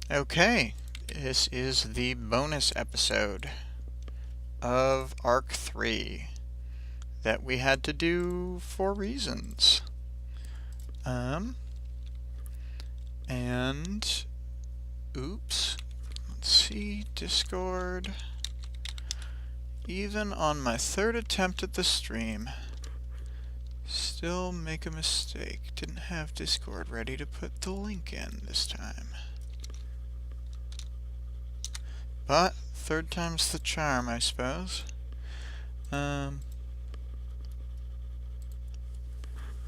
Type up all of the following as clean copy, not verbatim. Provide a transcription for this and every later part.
Okay, this is the bonus episode of Arc 3 that we had to do for reasons. And oops, let's see, Discord. Even on my third attempt at the stream, still make a mistake. Didn't have Discord ready to put the link in this time. But third time's the charm, I suppose.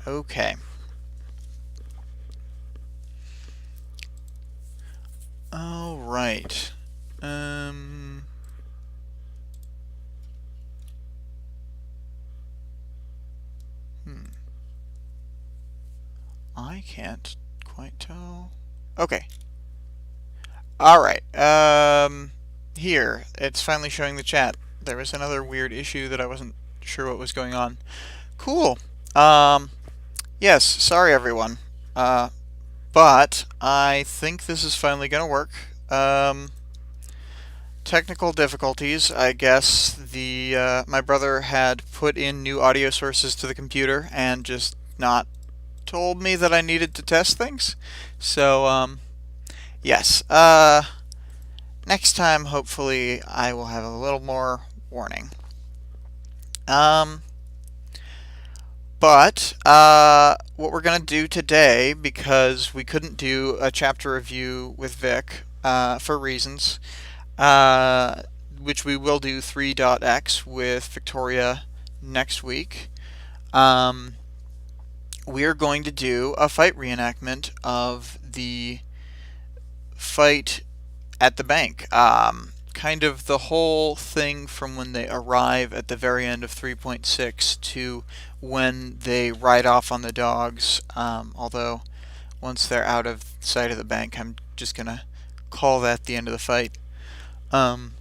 Okay. All right. I can't quite tell. Okay. All right. Here, it's finally showing the chat. There was another weird issue that I wasn't sure what was going on. Cool. Yes, sorry everyone. But I think this is finally gonna work. Technical difficulties, I guess. My brother had put in new audio sources to the computer and just not told me that I needed to test things. So, yes. Next time, hopefully, I will have a little more warning. But what we're going to do today, because we couldn't do a chapter review with Vic for reasons, which we will do 3.x with Victoria next week, we are going to do a fight reenactment of the fight at the bank. Kind of the whole thing from when they arrive at the very end of 3.6 to when they ride off on the dogs. Although once they're out of sight of the bank, I'm just going to call that the end of the fight. And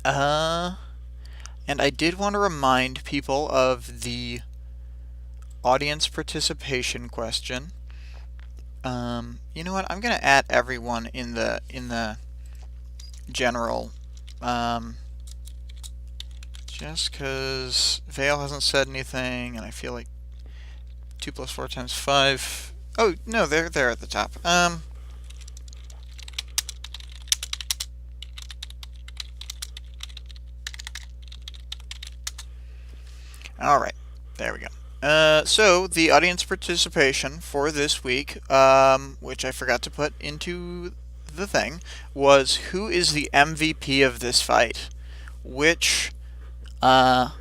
I did want to remind people of the audience participation question. You know what? I'm gonna add everyone in the general, just because Vale hasn't said anything, and I feel like 2 + 4 × 5. Oh no, they're at the top. All right, there we go. So the audience participation for this week, which I forgot to put into the thing, was who is the MVP of this fight? Which, none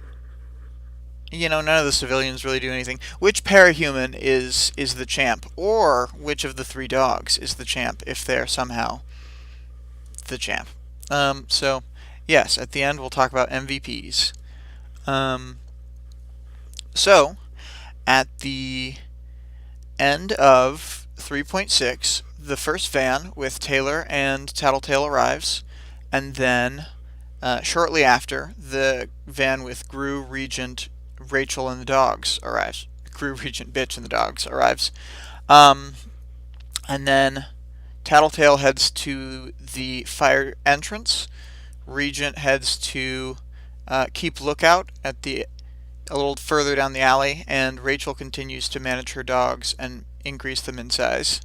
of the civilians really do anything. Which parahuman is the champ? Or which of the 3 dogs is the champ, if they're somehow the champ? So, yes, at the end we'll talk about MVPs. So, at the end of 3.6, the first van with Taylor and Tattletale arrives, and then shortly after, the van with Gru, Regent, Rachel, and the dogs arrives. Gru, Regent, Bitch, and the dogs arrives. And then Tattletale heads to the fire entrance. Regent heads to keep lookout at a little further down the alley, and Rachel continues to manage her dogs and increase them in size.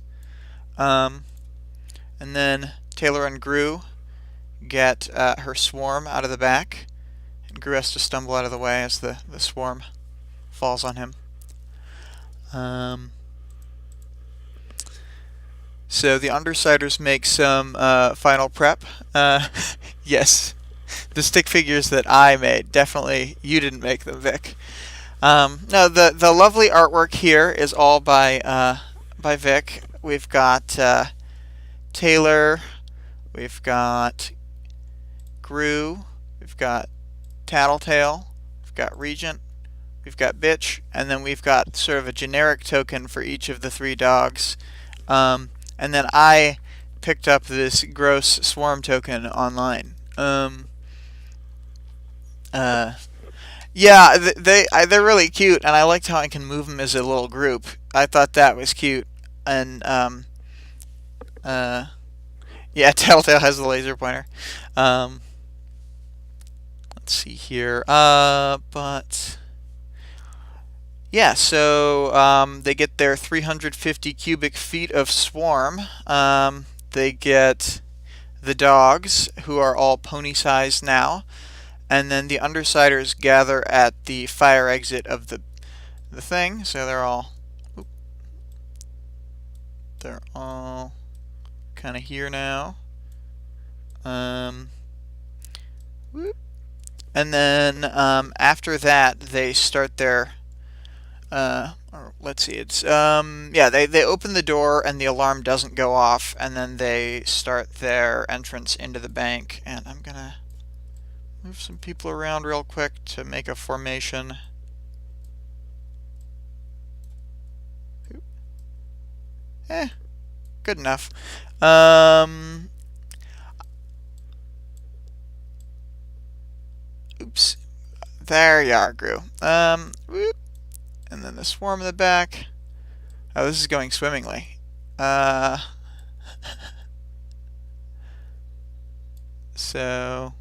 And then Taylor and Gru get her swarm out of the back, and Gru has to stumble out of the way as the swarm falls on him. So the Undersiders make some final prep. Yes. The stick figures that I made, definitely you didn't make them, Vic. No, the lovely artwork here is all by Vic. We've got Taylor, we've got Gru, we've got Tattletale, we've got Regent, we've got Bitch, and then we've got sort of a generic token for each of the 3 dogs. And then I picked up this gross swarm token online. Yeah, they're really cute, and I liked how I can move them as a little group. I thought that was cute, and Yeah, Tattletale has the laser pointer. Let's see here. But yeah, so they get their 350 cubic feet of swarm. They get the dogs, who are all pony-sized now, and then the Undersiders gather at the fire exit of the thing. So they're all kind of here now. Whoop. And then after that, they start their or let's see, it's yeah, they open the door and the alarm doesn't go off, and then they start their entrance into the bank. And I'm gonna move some people around real quick to make a formation. Good enough. Oops. There you are, Gru. Whoop. And then the swarm in the back. Oh, this is going swimmingly. So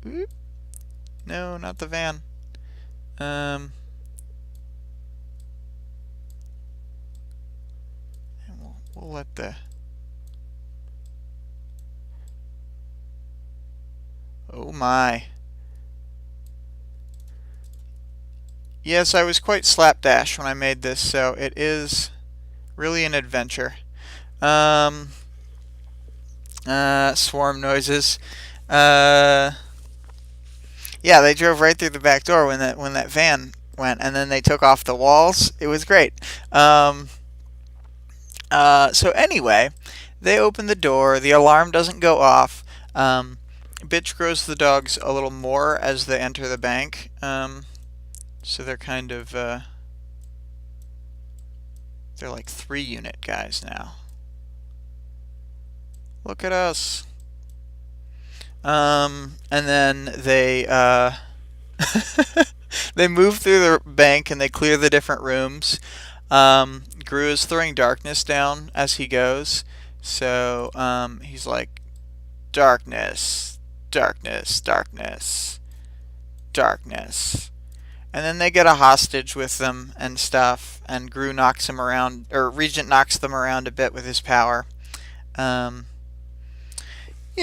whoop. No, not the van. And we'll let the oh my. Yes, I was quite slapdash when I made this, so it is really an adventure. Swarm noises. Yeah, they drove right through the back door when that van went, and then they took off the walls. It was great. So anyway, they open the door. The alarm doesn't go off. Bitch grows the dogs a little more as they enter the bank. So they're kind of they're like 3-unit guys now. Look at us. And then they they move through the bank and they clear the different rooms. Gru is throwing darkness down as he goes. So he's like, darkness, darkness, darkness, darkness. And then they get a hostage with them and stuff, and Gru knocks him around, or Regent knocks them around a bit with his power. You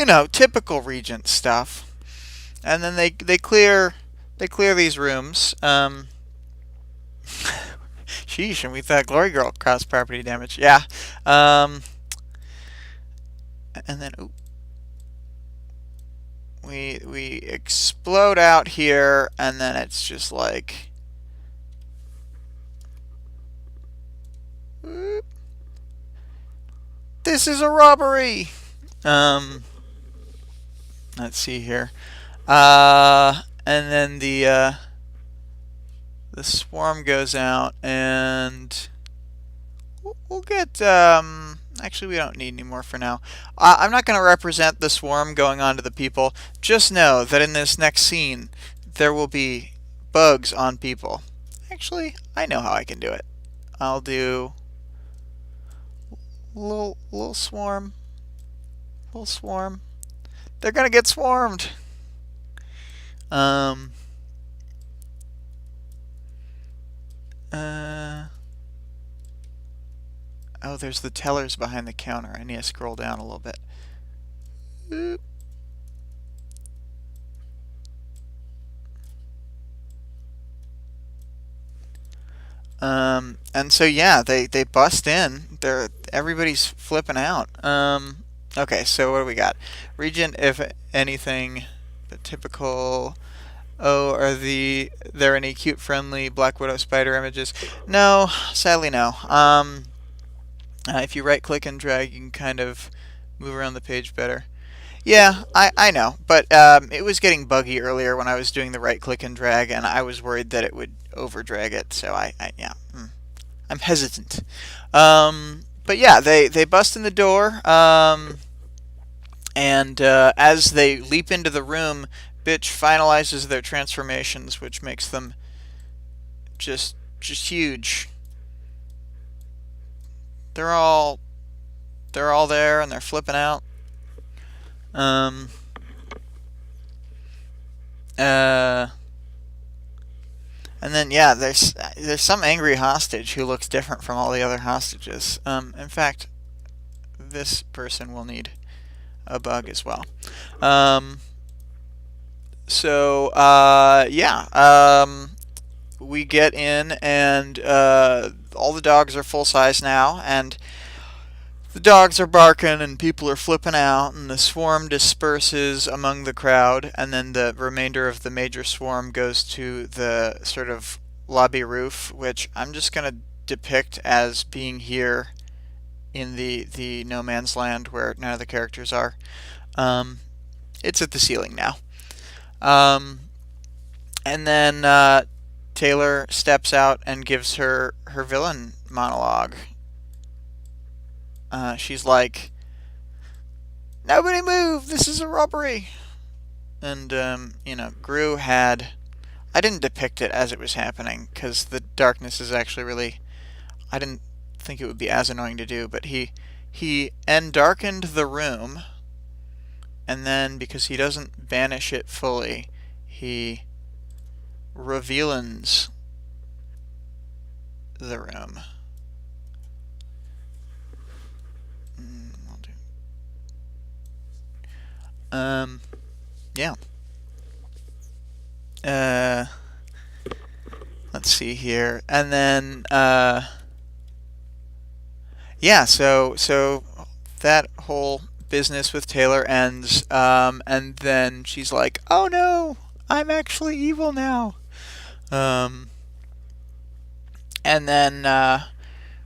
know, typical Regent stuff. And then they clear these rooms. Sheesh, and we thought Glory Girl caused property damage. Yeah. And then we explode out here, and then it's just like whoop. This is a robbery. Let's see here. And then the swarm goes out, and we'll get actually we don't need any more for now. I'm not going to represent the swarm going on to the people. Just know that in this next scene there will be bugs on people. Actually, I know how I can do it. I'll do little swarm. Little swarm. They're going to get swarmed. Oh, there's the tellers behind the counter. I need to scroll down a little bit. Oop. And so yeah, they bust in. Everybody's flipping out. Okay, so what do we got? Regent, if anything, the typical. Oh, are there any cute, friendly Black Widow spider images? No, sadly no. If you right-click and drag, you can kind of move around the page better. Yeah, I know, but it was getting buggy earlier when I was doing the right-click and drag, and I was worried that it would over-drag it. So yeah, I'm hesitant. But yeah, they bust in the door, and as they leap into the room, Bitch finalizes their transformations, which makes them just just huge. They're all there and they're flipping out. Um, and then yeah, there's some angry hostage who looks different from all the other hostages. In fact, this person will need a bug as well. We get in, and all the dogs are full size now, and the dogs are barking, and people are flipping out, and the swarm disperses among the crowd, and then the remainder of the major swarm goes to the sort of lobby roof, which I'm just going to depict as being here in the no man's land where none of the characters are. It's at the ceiling now. And then Taylor steps out and gives her villain monologue. She's like, "Nobody move! This is a robbery!" And, Gru had... I didn't depict it as it was happening, because the darkness is actually really... I didn't think it would be as annoying to do, but he darkened the room, and then, because he doesn't banish it fully, he revealens the room. Yeah. Let's see here, and then yeah. So that whole business with Taylor ends, and then she's like, "Oh no, I'm actually evil now." And then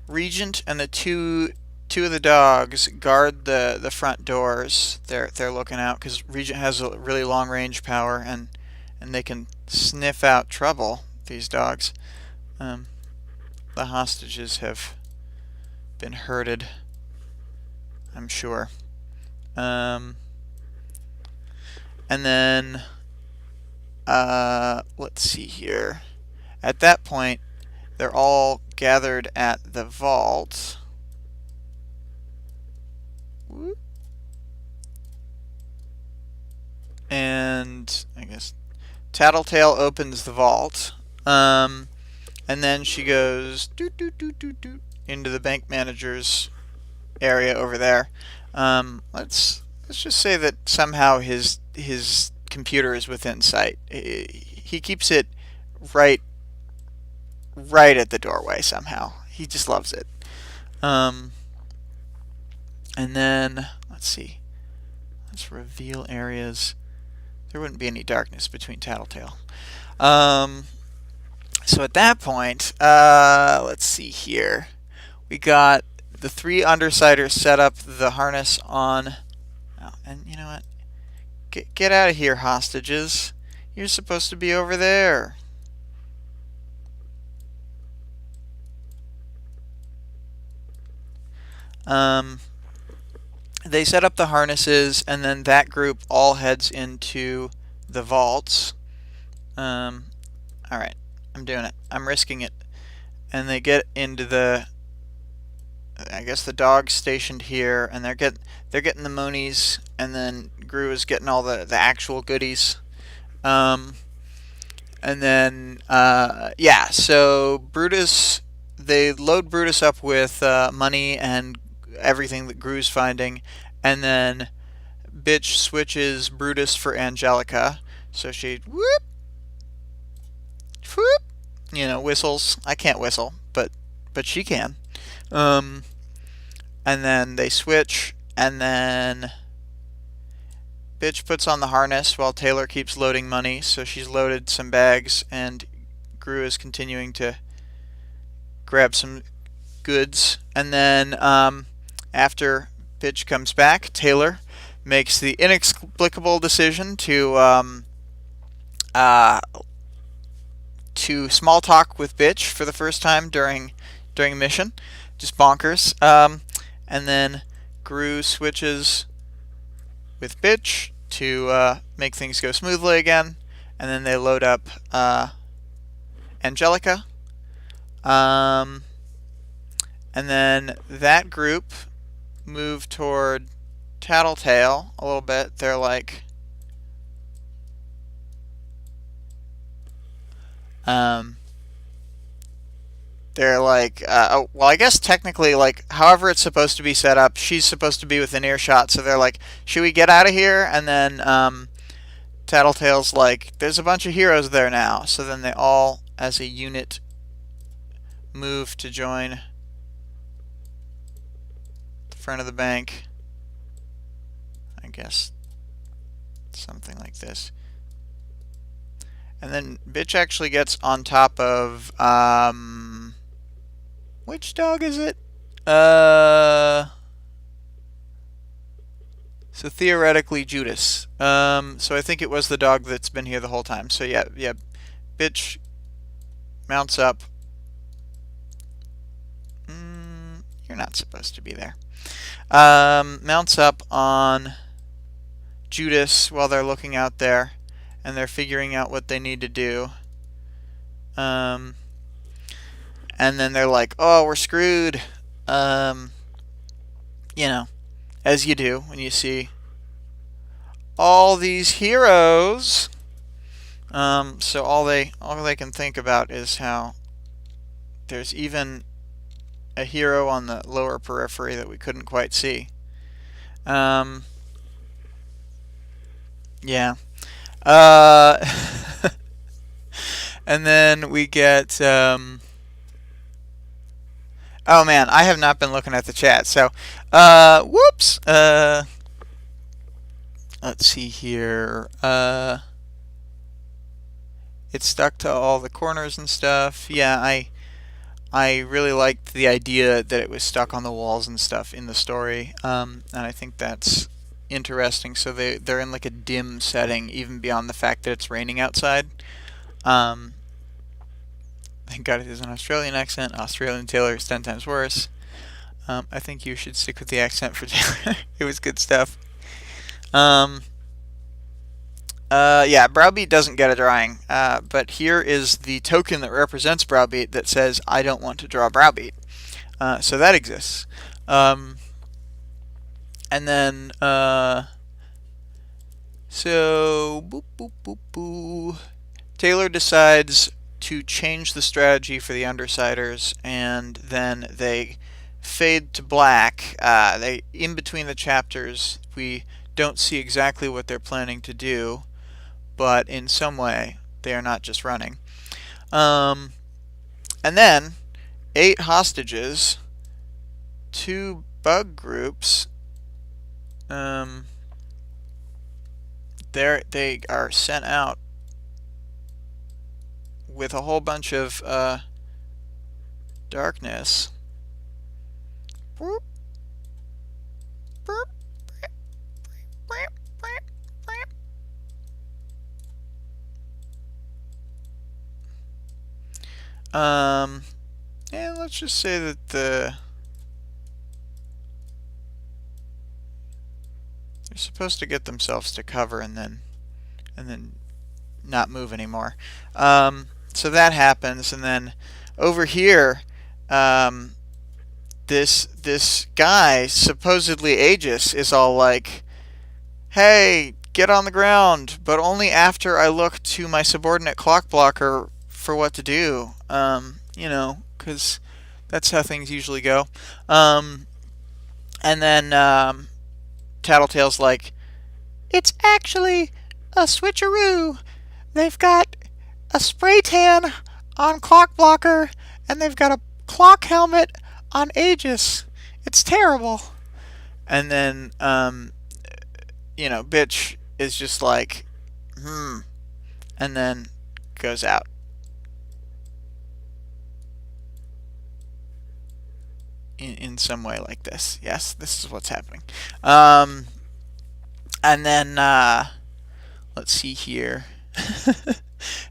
Regent and the two of the dogs guard the front doors. They're looking out because Regent has a really long range power, and they can sniff out trouble. These dogs. The hostages have been herded, I'm sure. And then let's see here. At that point, they're all gathered at the vault. And I guess Tattletale opens the vault, and then she goes doot doot doot doot doot into the bank manager's area over there. Let's just say that somehow his computer is within sight. He keeps it right at the doorway somehow. He just loves it. And then let's see. Let's reveal areas. There wouldn't be any darkness between Tattletale. So at that point, let's see here. We got the 3 Undersiders set up the harness on. Oh, and you know what? Get out of here, hostages. You're supposed to be over there. They set up the harnesses, and then that group all heads into the vaults. Alright, I'm doing it. I'm risking it. And they get into the... I guess the dogs stationed here, and they're getting the monies, and then Gru is getting all the actual goodies. And then, yeah, so Brutus... They load Brutus up with money and everything that Gru's finding, and then Bitch switches Brutus for Angelica, so she whoop, whoop, whistles. I can't whistle, but she can. And then they switch, and then Bitch puts on the harness while Taylor keeps loading money, so she's loaded some bags, and Gru is continuing to grab some goods. And then after Bitch comes back, Taylor makes the inexplicable decision to small talk with Bitch for the first time during a mission. Just bonkers. And then Gru switches with Bitch to make things go smoothly again, and then they load up Angelica. And then that group move toward Tattletale a little bit. They're like, oh, well, I guess technically, like, however it's supposed to be set up, she's supposed to be within earshot. So they're like, should we get out of here? And then Tattletale's like, there's a bunch of heroes there now. So then they all, as a unit, move to join the front of the bank. I guess something like this. And then Bitch actually gets on top of, which dog is it? So theoretically Judas. So I think it was the dog that's been here the whole time. So yeah, Bitch mounts up. You're not supposed to be there. Mounts up on Judas while they're looking out there, and they're figuring out what they need to do. And then they're like, oh, we're screwed. You know, as you do when you see all these heroes. So all they can think about is how there's even a hero on the lower periphery that we couldn't quite see. Yeah. And then we get oh man, I have not been looking at the chat. So whoops. Let's see here. It's stuck to all the corners and stuff. Yeah, I really liked the idea that it was stuck on the walls and stuff in the story, and I think that's interesting. So they're in like a dim setting, even beyond the fact that it's raining outside. Thank God it is an Australian accent. Australian Taylor is 10 times worse. I think you should stick with the accent for Taylor. It was good stuff. Yeah, Browbeat doesn't get a drawing, but here is the token that represents Browbeat that says, I don't want to draw Browbeat. So that exists. And then, so, boop, boop, boop, boop. Taylor decides to change the strategy for the Undersiders, and then they fade to black. In between the chapters, we don't see exactly what they're planning to do, but in some way, they are not just running. And then, 8 hostages, 2 bug groups, they are sent out with a whole bunch of darkness. And let's just say that they're supposed to get themselves to cover and then not move anymore. So that happens, and then over here, this guy, supposedly Aegis, is all like, "Hey, get on the ground," but only after I look to my subordinate clock blocker for what to do. You know, because that's how things usually go. And then Tattletale's like, "It's actually a switcheroo. They've got a spray tan on clock blocker, and they've got a clock helmet on Aegis. It's terrible." And then you know, Bitch is just like, and then goes out. In some way like this. Yes, this is what's happening. And then let's see here.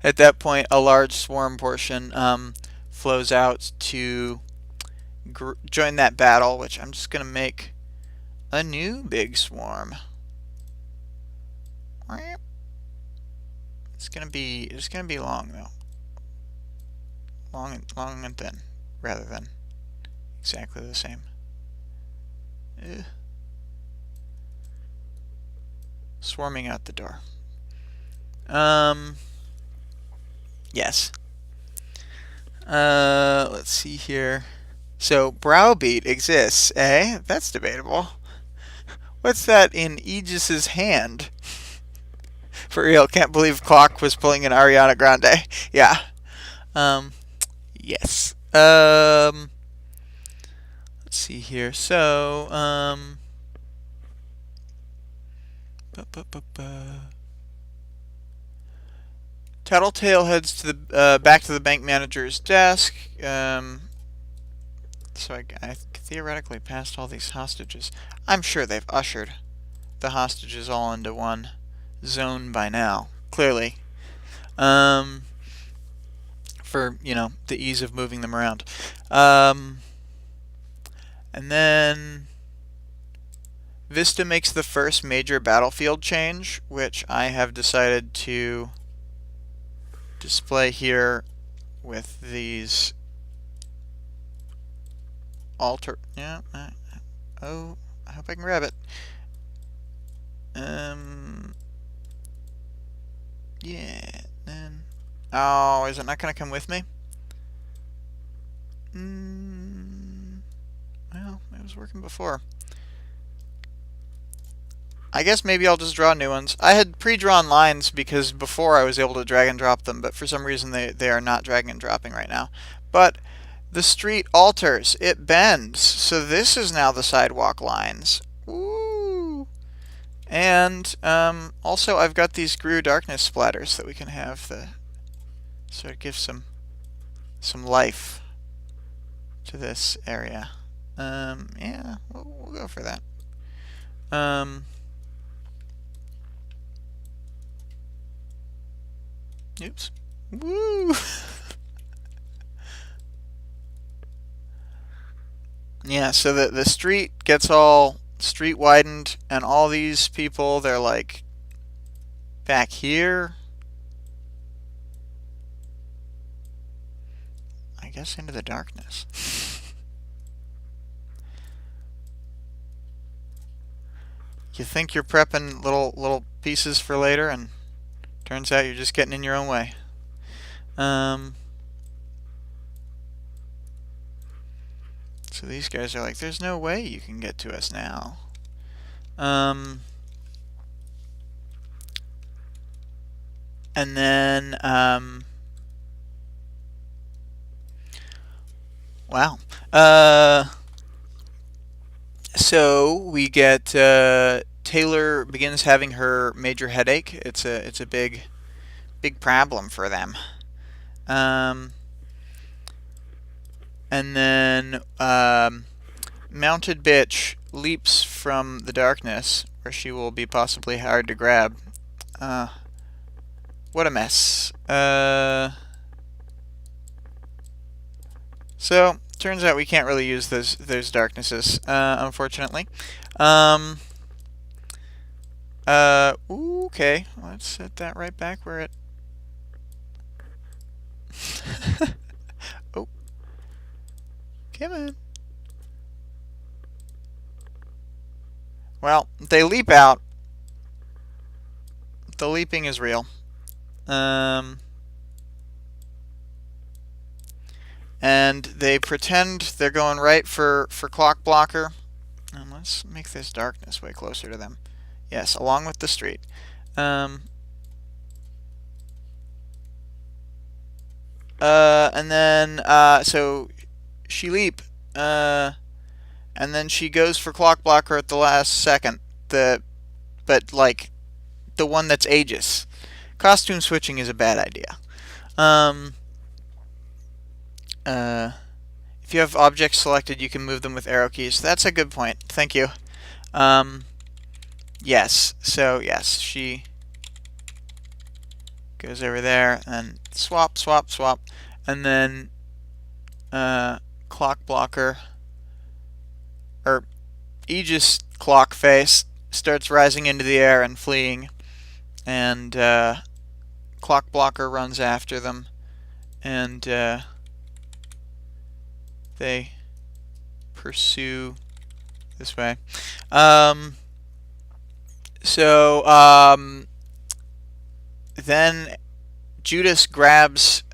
At that point, a large swarm portion flows out to join that battle, which I'm just going to make a new big swarm. It's gonna be long though. long and thin, rather than exactly the same. Swarming out the door. Yes. Let's see here. So, browbeat exists, eh? That's debatable. What's that in Aegis's hand? For real, can't believe Clock was pulling an Ariana Grande. Yeah. Yes. Let's see here. So, Tattletale heads to the back to the bank manager's desk. So I theoretically passed all these hostages. I'm sure they've ushered the hostages all into one zone by now. Clearly, for the ease of moving them around. And then Vista makes the first major battlefield change, which I have decided to display here with these alter. Yeah. Oh, I hope I can grab it. Yeah. Then. Oh, is it not going to come with me? Well, it was working before. I guess maybe I'll just draw new ones. I had pre-drawn lines because before I was able to drag and drop them, but for some reason they are not dragging and dropping right now. But the street alters. It bends. So this is now the sidewalk lines. Woo! And also I've got these Grew Darkness splatters that we can have so it gives some life to this area. Yeah, we'll go for that. Oops. Woo! Yeah, so the street gets all street widened, and all these people, they're like back here. I guess into the darkness. You think you're prepping little pieces for later, and turns out you're just getting in your own way. So these guys are like, there's no way you can get to us now. And then, wow. So we get Taylor begins having her major headache. It's a big problem for them. And then Mounted Bitch leaps from the darkness, where she will be possibly hard to grab. What a mess. So turns out we can't really use those darknesses, unfortunately. Okay, let's set that right back where it. Oh, come on. Well, they leap out. The leaping is real. And they pretend they're going right for Clock Blocker. And let's make this darkness way closer to them. Yes, along with the street. And then so she leap, and then she goes for Clock Blocker at the last second. But like the one that's Aegis. Costume switching is a bad idea. If you have objects selected, you can move them with arrow keys. That's a good point. Thank you. Yes. So yes, she goes over there and swap, and then Clock Blocker or Aegis Clock Face starts rising into the air and fleeing, and Clock Blocker runs after them, and they pursue this way. Then Judas grabs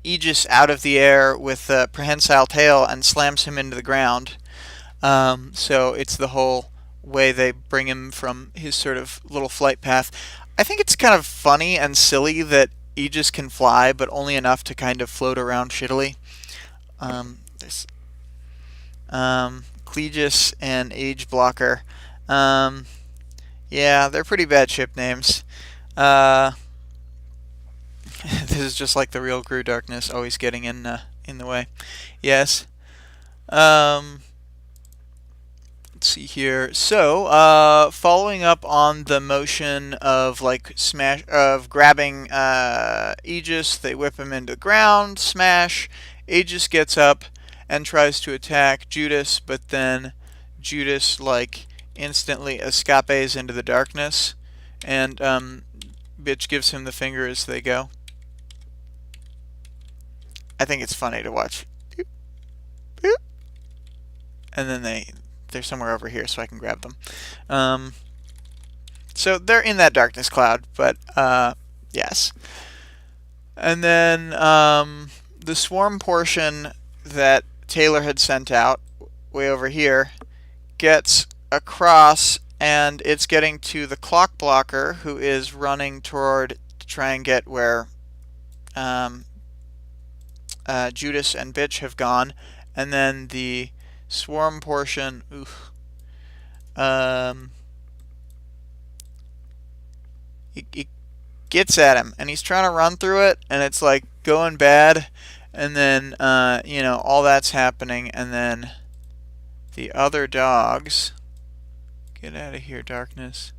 Aegis out of the air with a prehensile tail and slams him into the ground. So it's the whole way they bring him from his sort of little flight path. I think it's kind of funny and silly that Aegis can fly, but only enough to kind of float around shittily. There's Clegis and Age Blocker. Yeah, they're pretty bad ship names. This is just like the real Gru Darkness, always getting in the way. Yes. Let's see here. So, following up on the motion of grabbing Aegis, they whip him into the ground, smash. Aegis gets up and tries to attack Judas, but then Judas instantly escapes into the darkness, and Bitch gives him the finger as they go. I think it's funny to watch. And then they're somewhere over here, so I can grab them. So they're in that darkness cloud, but yes. And then the swarm portion that Taylor had sent out way over here gets across, and it's getting to the clock blocker, who is running toward to try and get where Judas and Bitch have gone. And then the swarm portion, it gets at him, and he's trying to run through it, and it's like going bad, and then all that's happening, and then the other dogs, get out of here, darkness.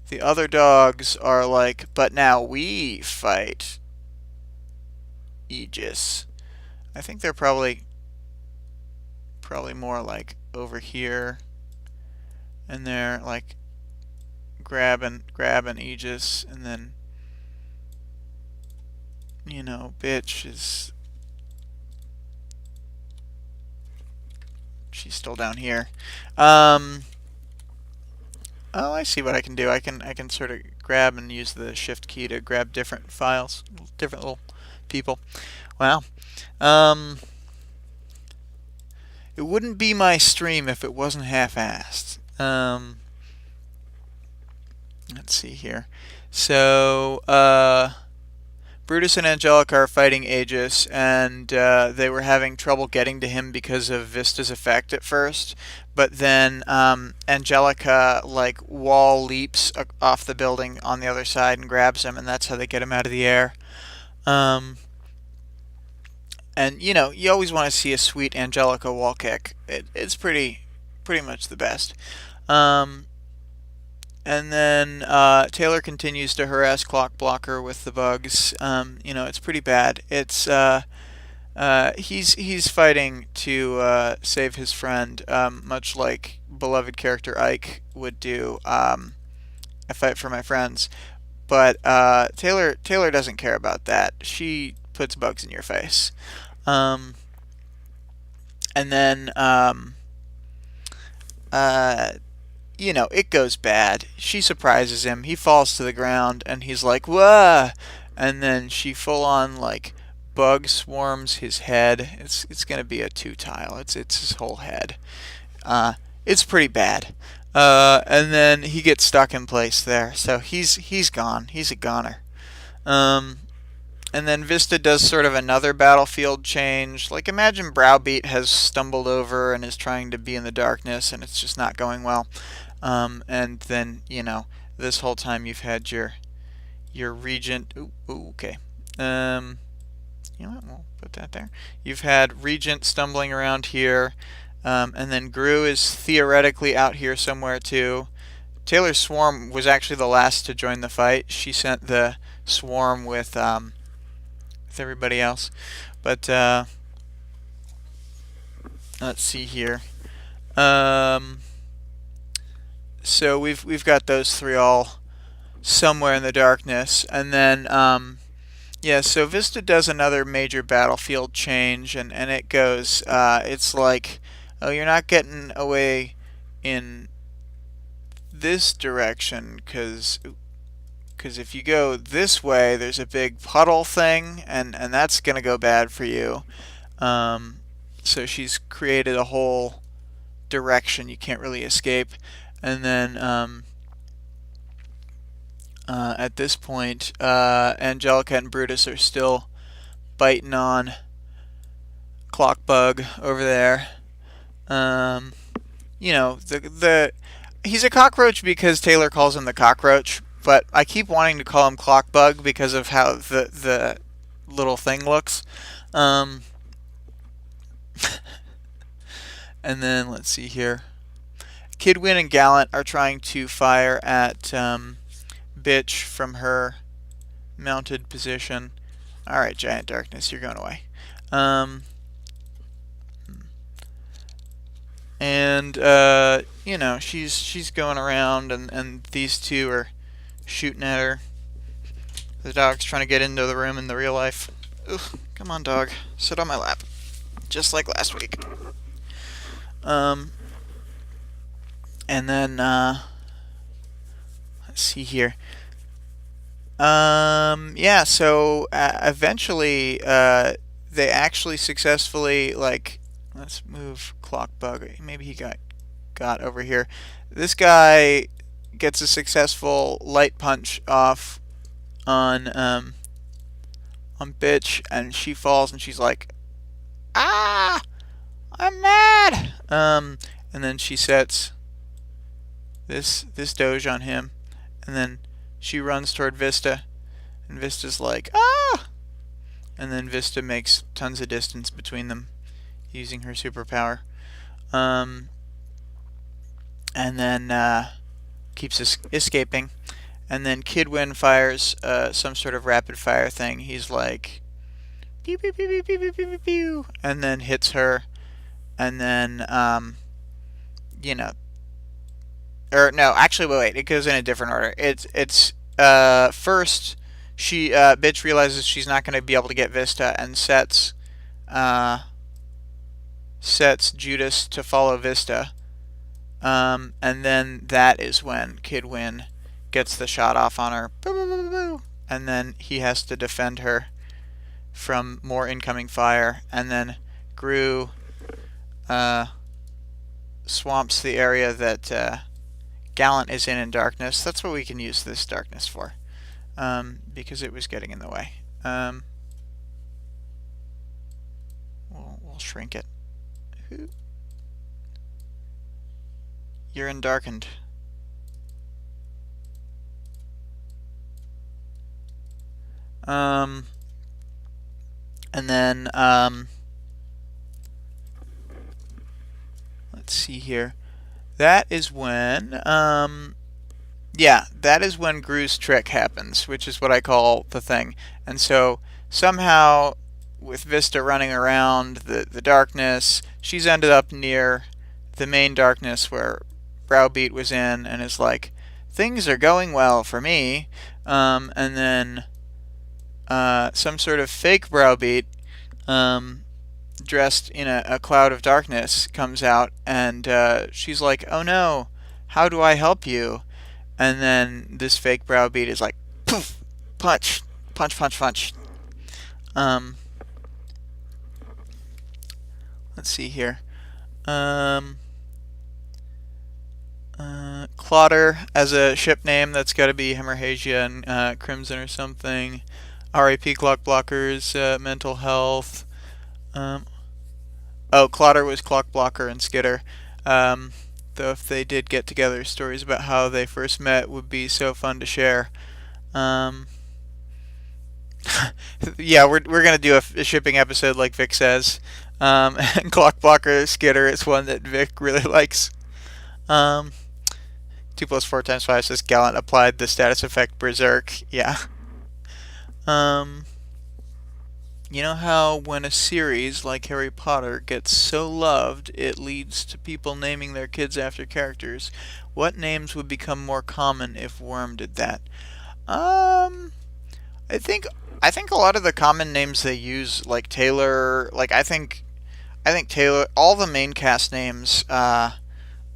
The other dogs are like, but now we fight Aegis. I think they're probably more like over here, and they're like grabbing Aegis, and then Bitch is, she's still down here. Oh, I see what I can do. I can sort of grab and use the shift key to grab different files, different little people. Wow. It wouldn't be my stream if it wasn't half-assed. Let's see here. So, Brutus and Angelica are fighting Aegis, and they were having trouble getting to him because of Vista's effect at first. But then Angelica wall leaps off the building on the other side and grabs him, and that's how they get him out of the air. And you always want to see a sweet Angelica wall kick. It's pretty much the best. And then Taylor continues to harass Clock Blocker with the bugs. It's pretty bad. It's he's fighting to save his friend, much like beloved character Ike would do. I fight for my friends, but Taylor doesn't care about that. She puts bugs in your face. And then it goes bad. She surprises him. He falls to the ground, and he's like, "Whoa!" And then she full on bug swarms his head. It's gonna be a 2-tile. It's his whole head. It's pretty bad. And then he gets stuck in place there. So he's gone. He's a goner. And then Vista does sort of another battlefield change. Imagine Browbeat has stumbled over and is trying to be in the darkness, and it's just not going well. And then, this whole time you've had your Regent. Ooh, okay. We'll put that there. You've had Regent stumbling around here, and then Gru is theoretically out here somewhere too. Taylor's swarm was actually the last to join the fight. She sent the swarm with everybody else, but let's see here. So we've got those three all somewhere in the darkness, and then Yeah, so Vista does another major battlefield change, and it goes, it's like, oh, you're not getting away in this direction, because if you go this way, there's a big puddle thing, and that's going to go bad for you. Um, so she's created a whole direction you can't really escape. And then at this point, Angelica and Brutus are still biting on Clockbug over there. Um, the he's a cockroach because Taylor calls him the cockroach, but I keep wanting to call him Clockbug because of how the little thing looks. Um, and then let's see here. Kidwin and Gallant are trying to fire at Bitch from her mounted position. All right, Giant Darkness, you're going away. And she's going around, and these two are shooting at her. The dog's trying to get into the room in the real life. Ugh, come on, dog, sit on my lap, just like last week. And then let's see here. Yeah, so eventually they actually successfully, like, let's move Clockbug. Maybe he got over here. This guy gets a successful light punch off on Bitch, and she falls, and she's like, "Ah, I'm mad." And then she sets this doge on him, and then she runs toward Vista, and Vista's like, "Ah!" And then Vista makes tons of distance between them using her superpower. And then keeps escaping. And then Kidwin fires some sort of rapid fire thing. He's like, pew pew pew pew pew pew pew pew, and then hits her. And then, or no, actually, wait, it goes in a different order. It's first, Bitch realizes she's not going to be able to get Vista and sets Judas to follow Vista. And then that is when Kidwin gets the shot off on her. Boo, boo, boo, boo. And then he has to defend her from more incoming fire. And then Gru swamps the area that Gallant is in darkness. That's what we can use this darkness for, because it was getting in the way. We'll shrink it. You're in darkened. And then let's see here. That is when that is when Gru's trick happens, which is what I call the thing. And so somehow, with Vista running around the darkness, she's ended up near the main darkness where Browbeat was in, and is like, things are going well for me. And then some sort of fake Browbeat, dressed in a cloud of darkness, comes out, and she's like, oh no, how do I help you? And then this fake Browbeat is like, poof, punch, punch, punch, punch. Let's see here. Clotter as a ship name, that's got to be Hemorrhagia and Crimson or something. RAP Clock Blockers, Mental Health. Clotter was Clock Blocker and Skitter. Though if they did get together, stories about how they first met would be so fun to share. Yeah, we're gonna do a shipping episode like Vic says. And Clock Blocker Skitter is one that Vic really likes. 2 plus 4 times 5 says Gallant applied the status effect Berserk. Yeah. You know how when a series like Harry Potter gets so loved it leads to people naming their kids after characters? What names would become more common if Worm did that? I think I think a lot of the common names they use, like Taylor, like I think Taylor, all the main cast names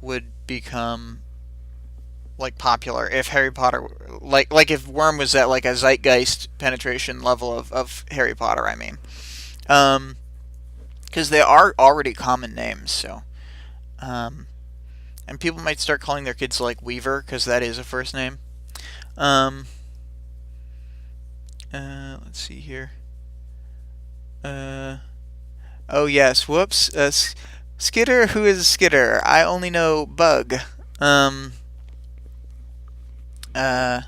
would become like popular if Harry Potter, like if Worm was at like a zeitgeist penetration level of Harry Potter. I mean, because they are already common names, so um, and people might start calling their kids like Weaver because that is a first name. Um, let's see here. Uh, oh yes, whoops. Skitter, who is Skitter? I only know Bug. Um, uh,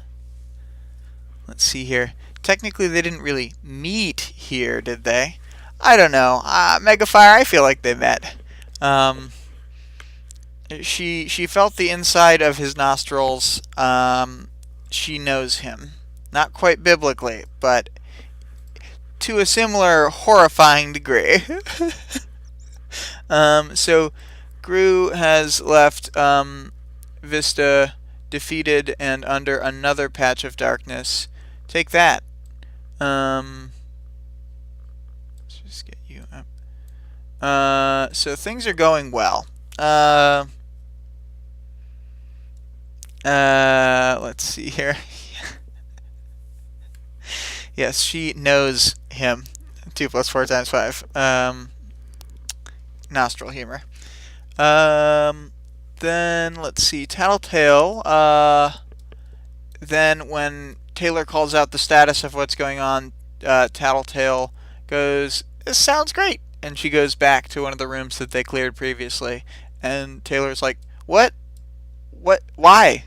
let's see here. Technically, they didn't really meet here, did they? I don't know. Megafire, I feel like they met. Um, she felt the inside of his nostrils. She knows him, not quite biblically, but to a similar horrifying degree. So Gru has left Vista defeated and under another patch of darkness. Take that. Let's just get you up. So things are going well. Let's see here. Yes, she knows him. 2 plus 4 times 5. Nostril humor. Then let's see. Tattletale. Then when Taylor calls out the status of what's going on, Tattletale goes, "This sounds great," and she goes back to one of the rooms that they cleared previously. And Taylor's like, "What? What? Why?"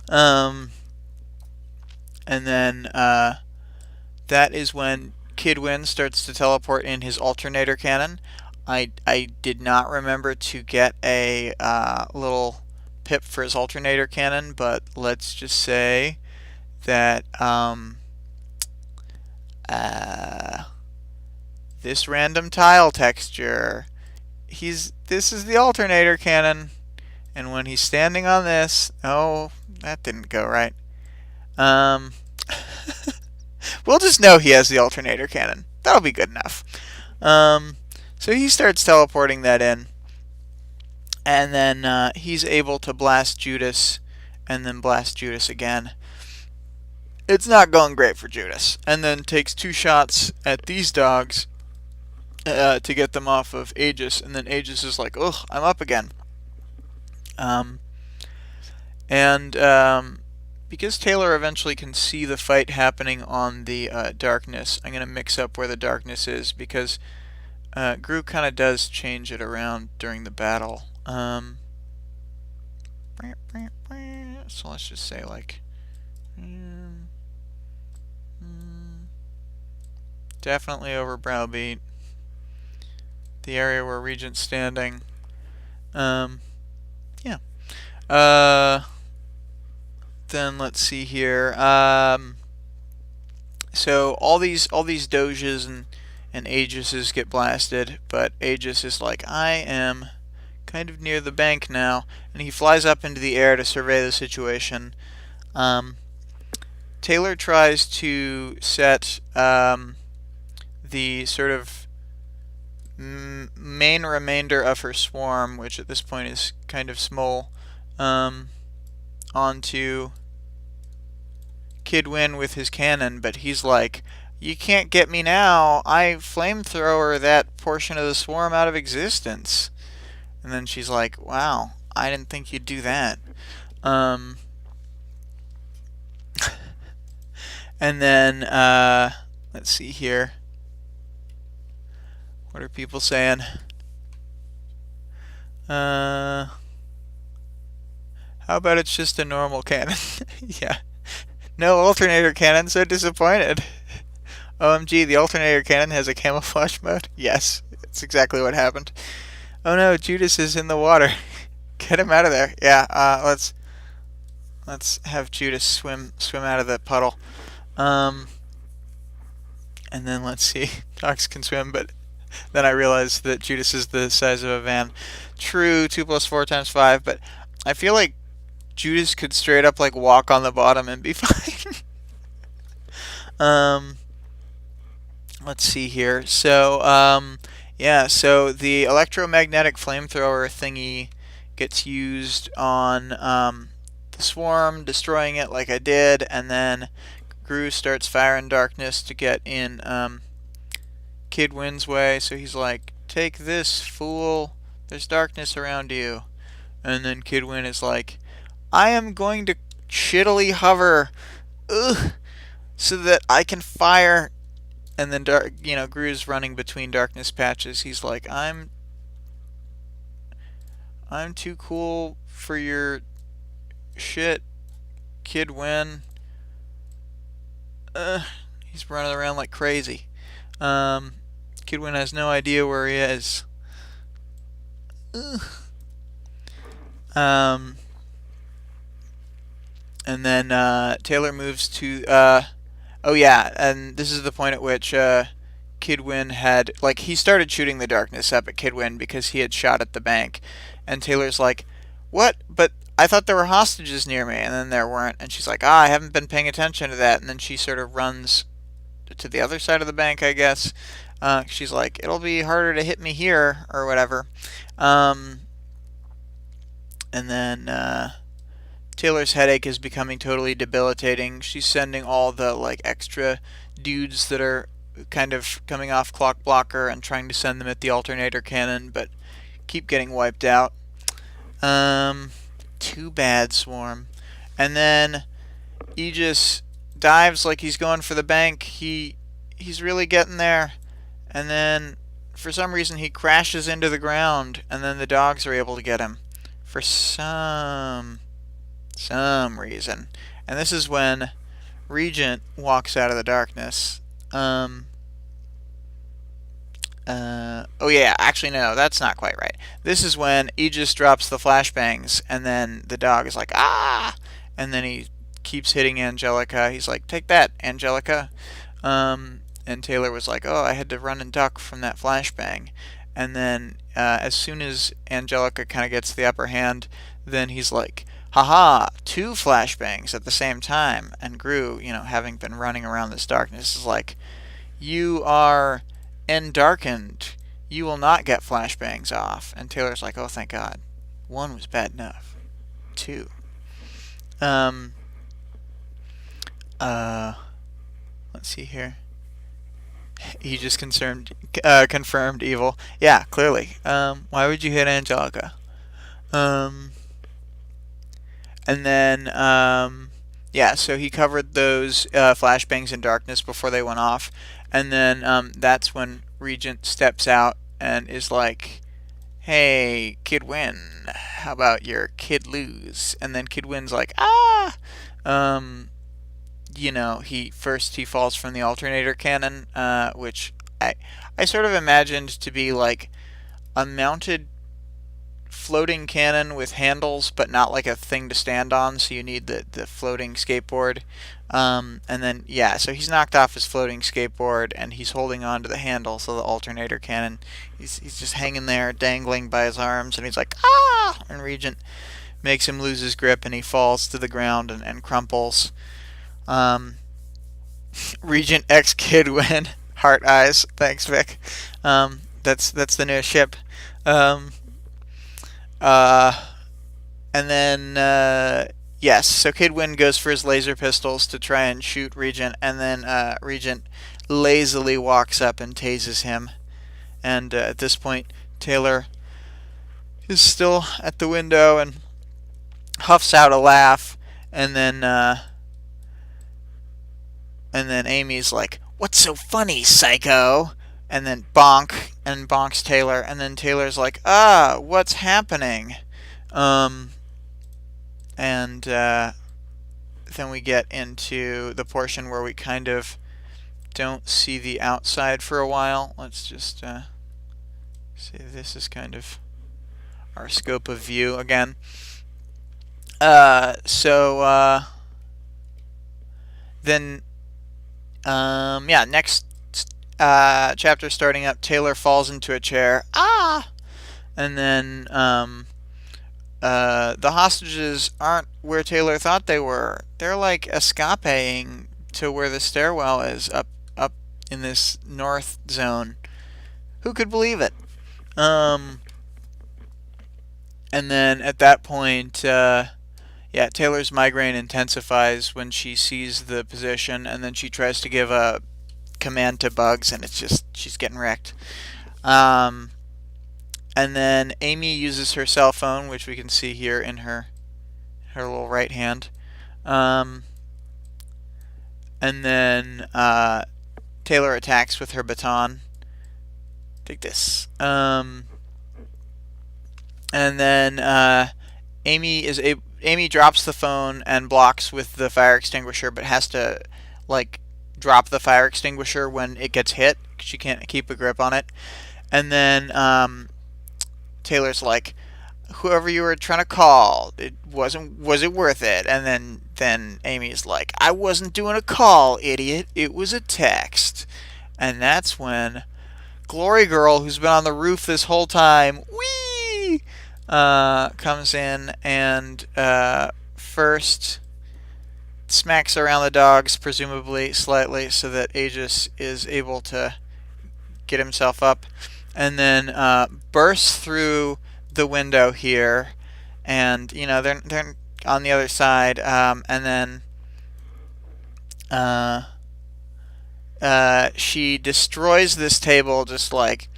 Um, and then that is when Kidwin starts to teleport in his alternator cannon. I did not remember to get a little pip for his alternator cannon, but let's just say that this random tile texture, this is the alternator cannon, and when he's standing on this, oh, that didn't go right. We'll just know he has the alternator cannon. That'll be good enough. So he starts teleporting that in, and then he's able to blast Judas, and then blast Judas again. It's not going great for Judas, and then takes 2 shots at these dogs to get them off of Aegis, and then Aegis is like, "Ugh, I'm up again." Because Taylor eventually can see the fight happening on the darkness, I'm going to mix up where the darkness is, because Gru kind of does change it around during the battle. So let's just say like definitely over Browbeat, the area where Regent's standing. Yeah. Then let's see here. So all these Doges and Aegises get blasted, but Aegis is like, "I am kind of near the bank now," and he flies up into the air to survey the situation. Taylor tries to set the sort of main remainder of her swarm, which at this point is kind of small, onto Kidwin with his cannon, but he's like, "You can't get me now. I flamethrower that portion of the swarm out of existence." And then she's like, "Wow, I didn't think you'd do that." And then let's see here. What are people saying? How about it's just a normal cannon? Yeah. No alternator cannon, so disappointed. OMG, the alternator cannon has a camouflage mode? Yes, it's exactly what happened. Oh no, Judas is in the water. Get him out of there. Yeah, let's have Judas swim out of the puddle. And then let's see. Dogs can swim, but then I realized that Judas is the size of a van. True, 2 plus 4 times 5, but I feel like Judas could straight up like walk on the bottom and be fine. let's see here. So, yeah, so the electromagnetic flamethrower thingy gets used on the swarm, destroying it like I did, and then Gru starts firing darkness to get in Kid Win's way. So he's like, "Take this, fool. There's darkness around you." And then Kid Win is like, "I am going to shittily hover, ugh, so that I can fire." And then Gru's running between darkness patches. He's like, I'm too cool for your shit, Kid Win." He's running around like crazy. Kid Win has no idea where he is. Ugh. And then Taylor moves to oh yeah, and this is the point at which Kidwin had, like, he started shooting the darkness up at Kidwin because he had shot at the bank, and Taylor's like, "What? But I thought there were hostages near me," and then there weren't, and she's like, "Ah, I haven't been paying attention to that," and then she sort of runs to the other side of the bank, I guess. She's like, "It'll be harder to hit me here," or whatever. Um, and then Taylor's headache is becoming totally debilitating. She's sending all the like extra dudes that are kind of coming off clock blocker and trying to send them at the alternator cannon, but keep getting wiped out. Too bad, Swarm. And then Aegis dives like he's going for the bank. He's really getting there, and then for some reason he crashes into the ground, and then the dogs are able to get him for some reason. And this is when Regent walks out of the darkness. Oh yeah, actually no, that's not quite right. This is when Aegis drops the flashbangs, and then the dog is like, "Ah!" And then he keeps hitting Angelica. He's like, "Take that, Angelica." And Taylor was like, "Oh, I had to run and duck from that flashbang." And then as soon as Angelica kind of gets the upper hand, then he's like, "Haha, two flashbangs at the same time." And Gru, having been running around this darkness, is like, "You are endarkened. You will not get flashbangs off." And Taylor's like, "Oh, thank God. One was bad enough. Two." Um, let's see here. He just confirmed evil. Yeah, clearly. Why would you hit Angelica? And then, yeah, so he covered those flashbangs in darkness before they went off. And then that's when Regent steps out and is like, "Hey, Kid Win, how about your Kid Lose?" And then Kid Win's like, "Ah!" He falls from the alternator cannon, which I sort of imagined to be like a mounted floating cannon with handles, but not like a thing to stand on, so you need the floating skateboard. And then, yeah, so he's knocked off his floating skateboard, and he's holding on to the handles of the alternator cannon. He's just hanging there, dangling by his arms, and he's like, "Ah!" And Regent makes him lose his grip, and he falls to the ground and crumples. Regent X Kid Win. Heart eyes. Thanks, Vic. That's the new ship. Uh, and then yes, so Kid Win goes for his laser pistols to try and shoot Regent, and then Regent lazily walks up and tases him. And at this point, Taylor is still at the window and huffs out a laugh, and then Amy's like, "What's so funny, psycho?" And then bonk, and bonks Taylor, and then Taylor's like, "Ah, what's happening?" And then we get into the portion where we kind of don't see the outside for a while. Let's just see, this is kind of our scope of view again. Then yeah, next chapter starting up, Taylor falls into a chair. Ah! And then the hostages aren't where Taylor thought they were. They're like escaping to where the stairwell is up in this north zone. Who could believe it? And then at that point, yeah, Taylor's migraine intensifies when she sees the position, and then she tries to give a command to Bugs, and it's just she's getting wrecked. And then Amy uses her cell phone, which we can see here in her little right hand. And then Taylor attacks with her baton. Take this. And then Amy drops the phone and blocks with the fire extinguisher, but has to like drop the fire extinguisher when it gets hit. She can't keep a grip on it. And then Taylor's like, "Whoever you were trying to call, was it worth it?" And then Amy's like, "I wasn't doing a call, idiot. It was a text." And that's when Glory Girl, who's been on the roof this whole time, whee, comes in and first smacks around the dogs, presumably slightly, so that Aegis is able to get himself up, and then bursts through the window here, and they're on the other side, and then she destroys this table just like,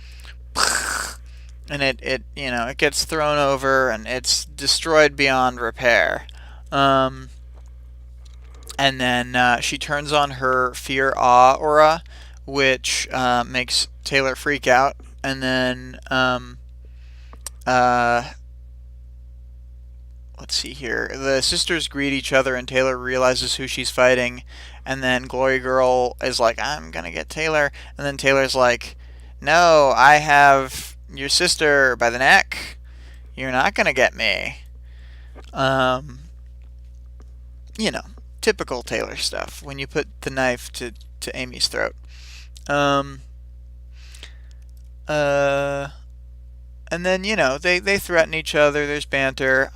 and it gets thrown over and it's destroyed beyond repair. And then she turns on her fear awe aura, which makes Taylor freak out, and then let's see here. The sisters greet each other, and Taylor realizes who she's fighting. And then Glory Girl is like, "I'm gonna get Taylor." And then Taylor's like, "No, I have your sister by the neck. You're not gonna get me." You know, typical Taylor stuff when you put the knife to Amy's throat. And then they threaten each other. There's banter.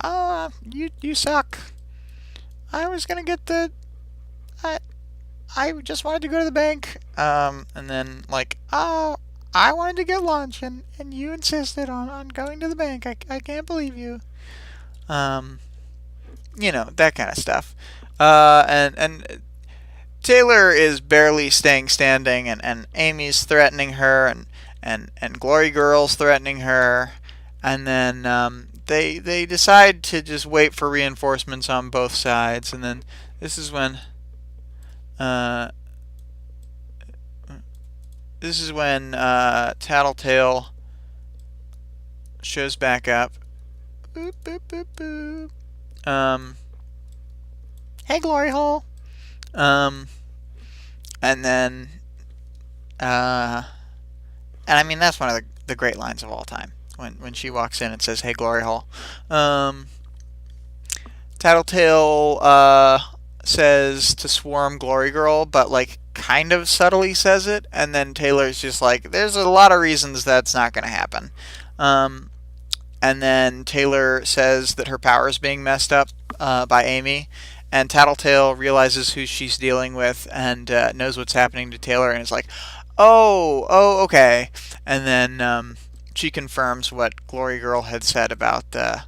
You suck. I was gonna get the. I just wanted to go to the bank. And then like, I wanted to get lunch, and you insisted on going to the bank. I can't believe you. That kind of stuff. And Taylor is barely staying standing, and Amy's threatening her, and Glory Girl's threatening her, and then they decide to just wait for reinforcements on both sides, and then this is when Tattletale shows back up. Boop, boop, boop, boop. Hey, Glory Hole. And then and I mean, that's one of the great lines of all time, when she walks in and says, "Hey, Glory Hole." Tattletale says to swarm Glory Girl, but like kind of subtly says it, and then Taylor's just like, "There's a lot of reasons that's not going to happen." And then Taylor says that her power is being messed up by Amy, and Tattletale realizes who she's dealing with and knows what's happening to Taylor, and is like, oh, okay. And then she confirms what Glory Girl had said about the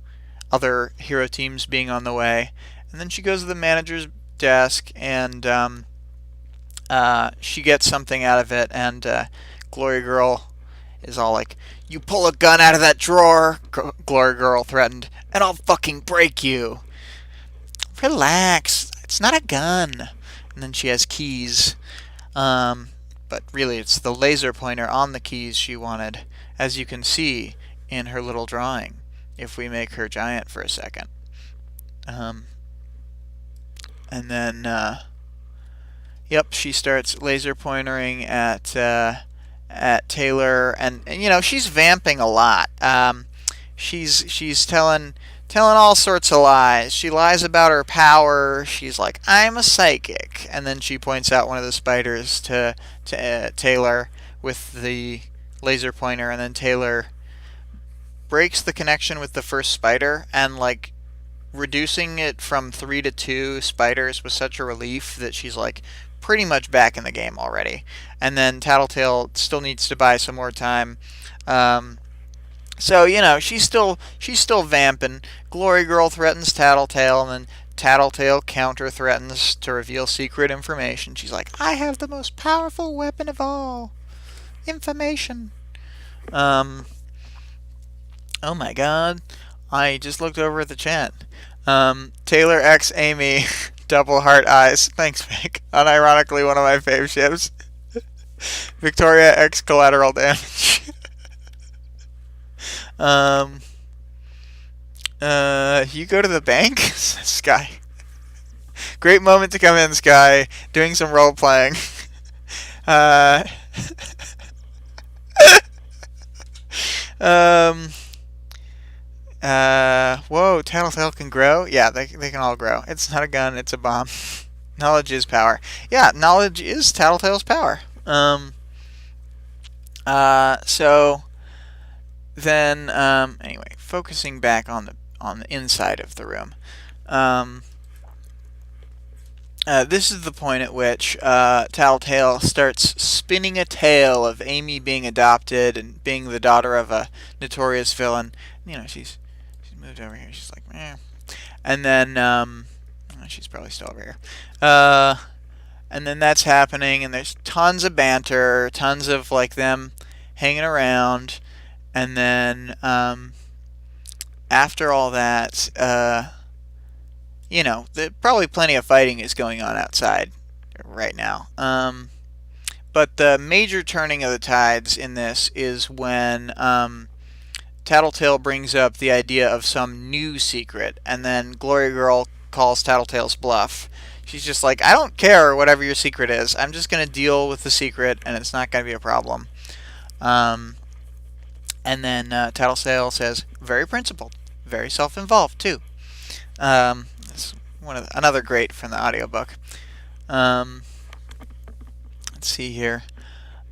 other hero teams being on the way. And then she goes to the manager's desk, and she gets something out of it, and Glory Girl is all like, "You pull a gun out of that drawer," Glory Girl threatened, "and I'll fucking break you." Relax, it's not a gun. And then she has keys. But really it's the laser pointer on the keys she wanted, as you can see in her little drawing, if we make her giant for a second. And then, yep, she starts laser pointering at Taylor, and she's vamping a lot. She's telling all sorts of lies. She lies about her power. She's like, "I'm a psychic," and then she points out one of the spiders to Taylor with the laser pointer, and then Taylor breaks the connection with the first spider, and like reducing it from 3 to 2 spiders was such a relief that she's like pretty much back in the game already. And then Tattletale still needs to buy some more time. So she's still vamping. Glory Girl threatens Tattletale, and then Tattletale counter threatens to reveal secret information. She's like, "I have the most powerful weapon of all, information." Oh my God, I just looked over at the chat. Taylor X Amy, double heart eyes. Thanks, Vic. Unironically, one of my fave ships. Victoria X collateral damage. You go to the bank? Sky. Great moment to come in, Sky. Doing some role playing. Whoa, Tattletale can grow? Yeah, they can all grow. It's not a gun, it's a bomb. Knowledge is power. Yeah, knowledge is Tattletale's power. So then, anyway, focusing back on the inside of the room. This is the point at which Tattletale starts spinning a tale of Amy being adopted and being the daughter of a notorious villain. She's moved over here. She's like, eh. And then she's probably still over here. And then that's happening, and there's tons of banter, tons of like them hanging around, and then after all that, probably plenty of fighting is going on outside right now. But the major turning of the tides in this is when Tattletale brings up the idea of some new secret, and then Glory Girl calls Tattletale's bluff. She's just like, I don't care whatever your secret is. I'm just going to deal with the secret, and it's not going to be a problem. And then Tattletale says, very principled, very self-involved, too. It's another great from the audiobook. Let's see here.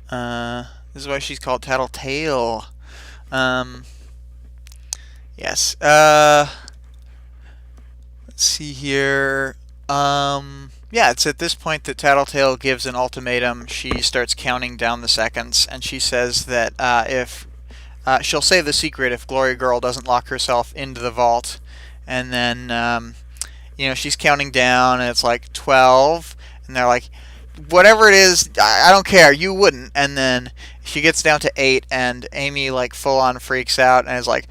This is why she's called Tattletale. Yes. Let's see here. Yeah, it's at this point that Tattletale gives an ultimatum. She starts counting down the seconds, and she says that if she'll say the secret if Glory Girl doesn't lock herself into the vault. And then, she's counting down, and it's like 12, and they're like, whatever it is, I don't care, you wouldn't. And then she gets down to 8, and Amy, like, full-on freaks out, and is like,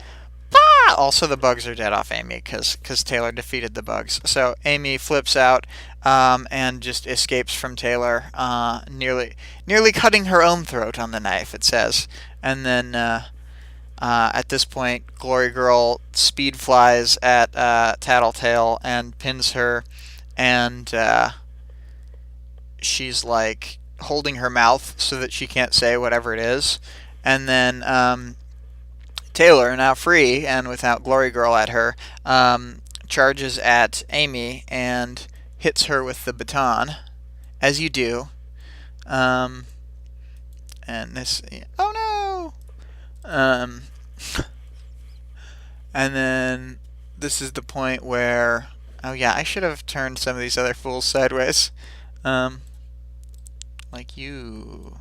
bah! Also, the bugs are dead off Amy, because Taylor defeated the bugs. So Amy flips out, and just escapes from Taylor, nearly cutting her own throat on the knife, it says. And then, at this point, Glory Girl speed flies at Tattletale and pins her, and she's like holding her mouth so that she can't say whatever it is. And then Taylor, now free and without Glory Girl at her, charges at Amy and hits her with the baton, as you do. And this, oh no! And then this is the point where, oh yeah, I should have turned some of these other fools sideways. Like you.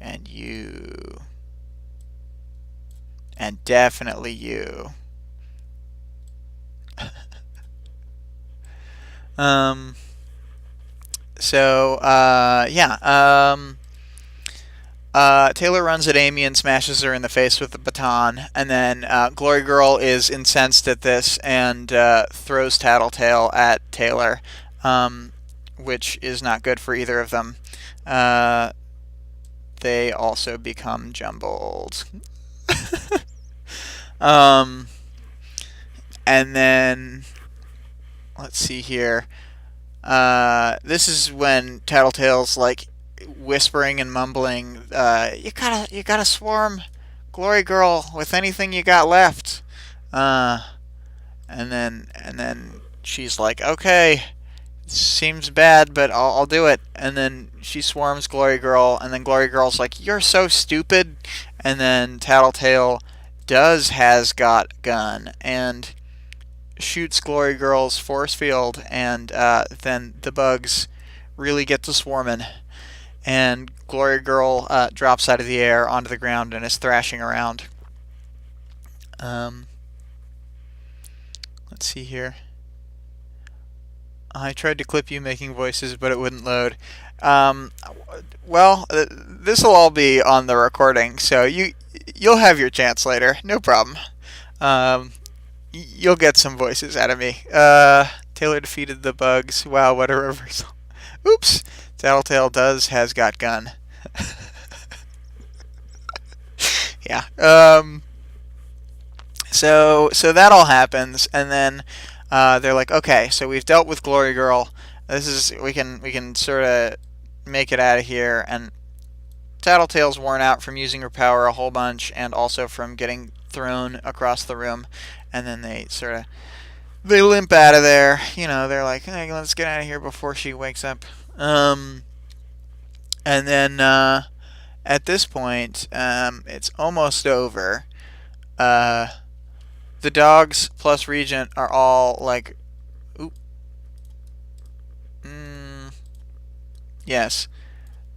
And you. And definitely you. Taylor runs at Amy and smashes her in the face with the baton, and then Glory Girl is incensed at this and throws Tattletale at Taylor, which is not good for either of them. They also become jumbled. And then, let's see here. This is when Tattletale's like whispering and mumbling, you gotta swarm Glory Girl with anything you got left. And then she's like, okay, seems bad, but I'll do it. And then she swarms Glory Girl, and then Glory Girl's like, you're so stupid. And then Tattletale has got gun and shoots Glory Girl's force field, and then the bugs really get to swarming. And Glory Girl drops out of the air onto the ground and is thrashing around. Let's see here. I tried to clip you making voices, but it wouldn't load. Well, this will all be on the recording, so you'll have your chance later. No problem. You'll get some voices out of me. Taylor defeated the bugs. Wow, what a reversal. Oops. Tattletale has got gun. Yeah. So that all happens, and then they're like, okay, so we've dealt with Glory Girl. We can sort of make it out of here. And Tattletale's worn out from using her power a whole bunch, and also from getting thrown across the room. And then they limp out of there. They're like, hey, let's get out of here before she wakes up. And then at this point, it's almost over. The dogs plus Regent are all like, yes,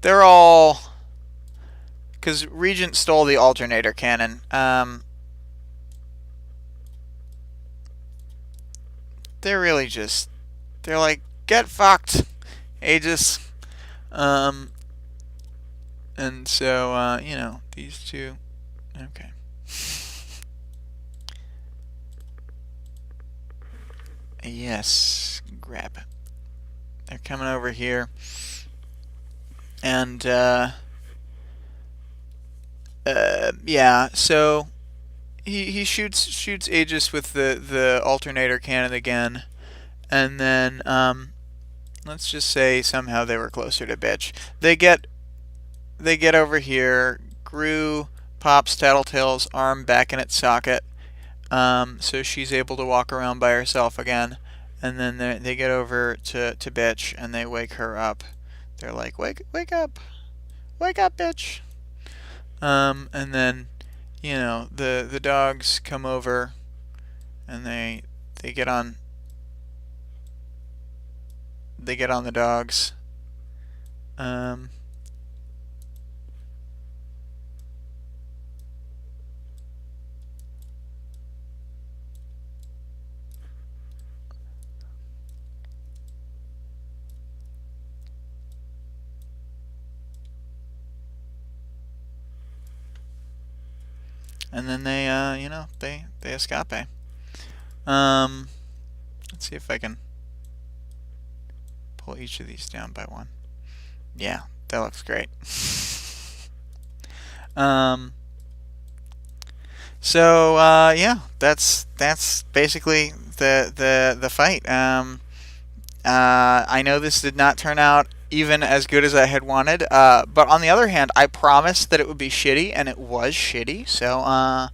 they're all, because Regent stole the alternator cannon. They're really they're like, get fucked, Aegis. And so, these two, okay. Yes, grab. They're coming over here. And, yeah, so he shoots Aegis with the alternator cannon again. And then, let's just say somehow they were closer to bitch. They get over here. Gru pops Tattletale's arm back in its socket, so she's able to walk around by herself again. And then they get over to bitch, and they wake her up. They're like, wake up, bitch. And then, the dogs come over, and they get on. They get on the dogs. And then they escape. Let's see if I can pull each of these down by one. Yeah, that looks great. So yeah, that's basically the fight. I know this did not turn out even as good as I had wanted, but on the other hand, I promised that it would be shitty, and it was shitty, so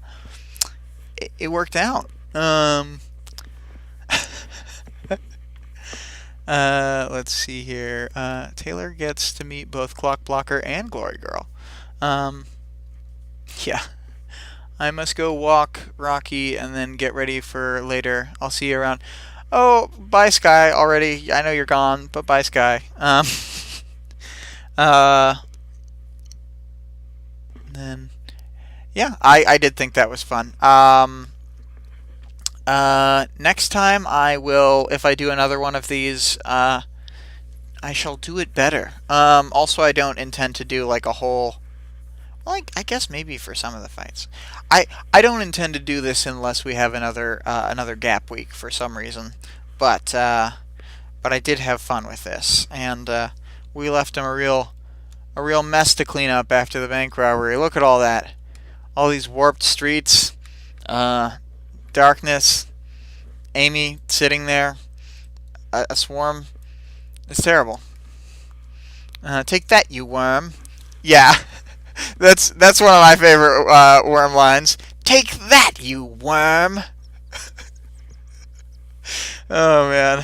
it worked out. Let's see here. Taylor gets to meet both Clock Blocker and Glory Girl. Yeah. I must go walk Rocky and then get ready for later. I'll see you around. Oh, bye, Sky, already. I know you're gone, but bye, Sky. Then, yeah, I did think that was fun. Next time I will, if I do another one of these, I shall do it better. Also, I don't intend to do like a whole, well, I guess maybe for some of the fights. I don't intend to do this unless we have another gap week for some reason. But I did have fun with this, and we left him a real mess to clean up after the bank robbery. Look at all that, all these warped streets, darkness, Amy sitting there, a swarm. It's terrible. Take that, you worm. Yeah. That's one of my favorite worm lines. Take that, you worm. Oh man.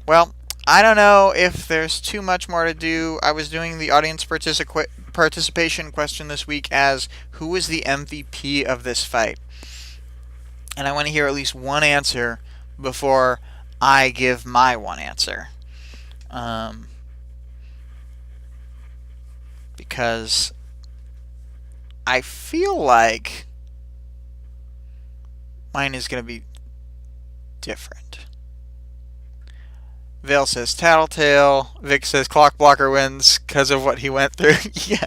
Well, I don't know if there's too much more to do. I was doing the audience participation question this week as who was the MVP of this fight, and I want to hear at least one answer before I give my one answer. Because I feel like mine is going to be different. Vale says Tattletale. Vic says Clockblocker wins because of what he went through. Yeah.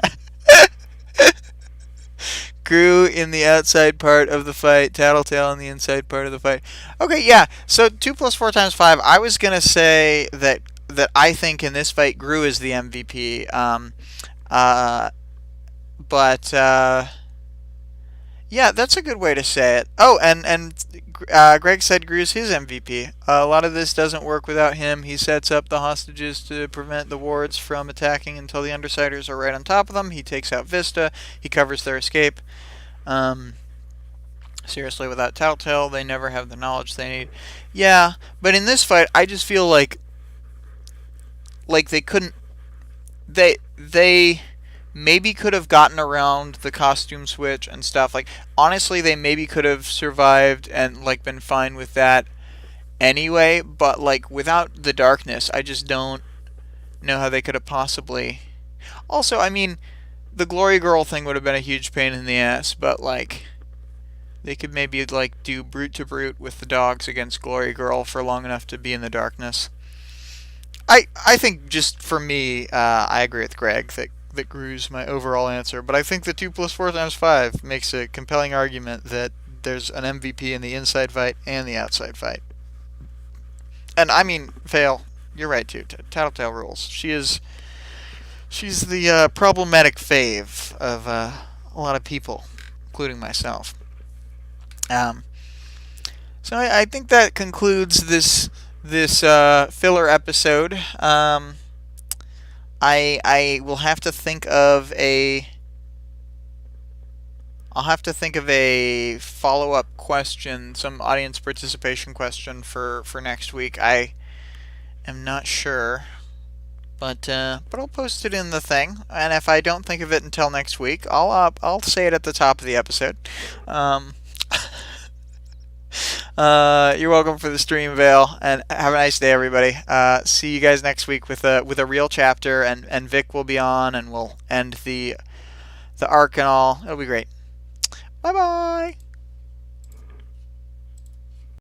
Grew in the outside part of the fight. Tattletale in the inside part of the fight. Okay, yeah. So 2 plus 4 times 5. I was gonna say that I think in this fight Grew is the MVP. But yeah, that's a good way to say it. Oh, and Greg said Grew's his MVP. A lot of this doesn't work without him. He sets up the hostages to prevent the wards from attacking until the Undersiders are right on top of them. He takes out Vista. He covers their escape. Seriously, without Tattletale, they never have the knowledge they need. Yeah, but in this fight, I just feel like they couldn't. They maybe could have gotten around the costume switch and stuff. Like, honestly, they maybe could have survived and like been fine with that anyway, but like without the darkness, I just don't know how they could have possibly. Also, I mean, the Glory Girl thing would have been a huge pain in the ass, but like they could maybe like do brute to brute with the dogs against Glory Girl for long enough to be in the darkness. I think just for me, I agree with Greg that Grew's my overall answer, but I think the 2 plus 4 times 5 makes a compelling argument that there's an MVP in the inside fight and the outside fight. And I mean, Vale, you're right too. Tattletale rules. She's the problematic fave of a lot of people, including myself. So I think that concludes this filler episode. I will have to think of a. I'll have to think of a follow-up question, some audience participation question for next week. I am not sure, but I'll post it in the thing. And if I don't think of it until next week, I'll say it at the top of the episode. You're welcome for the stream, Vale, and have a nice day, everybody. See you guys next week with a real chapter, and Vic will be on, and we'll end the arc and all. It'll be great. Bye bye.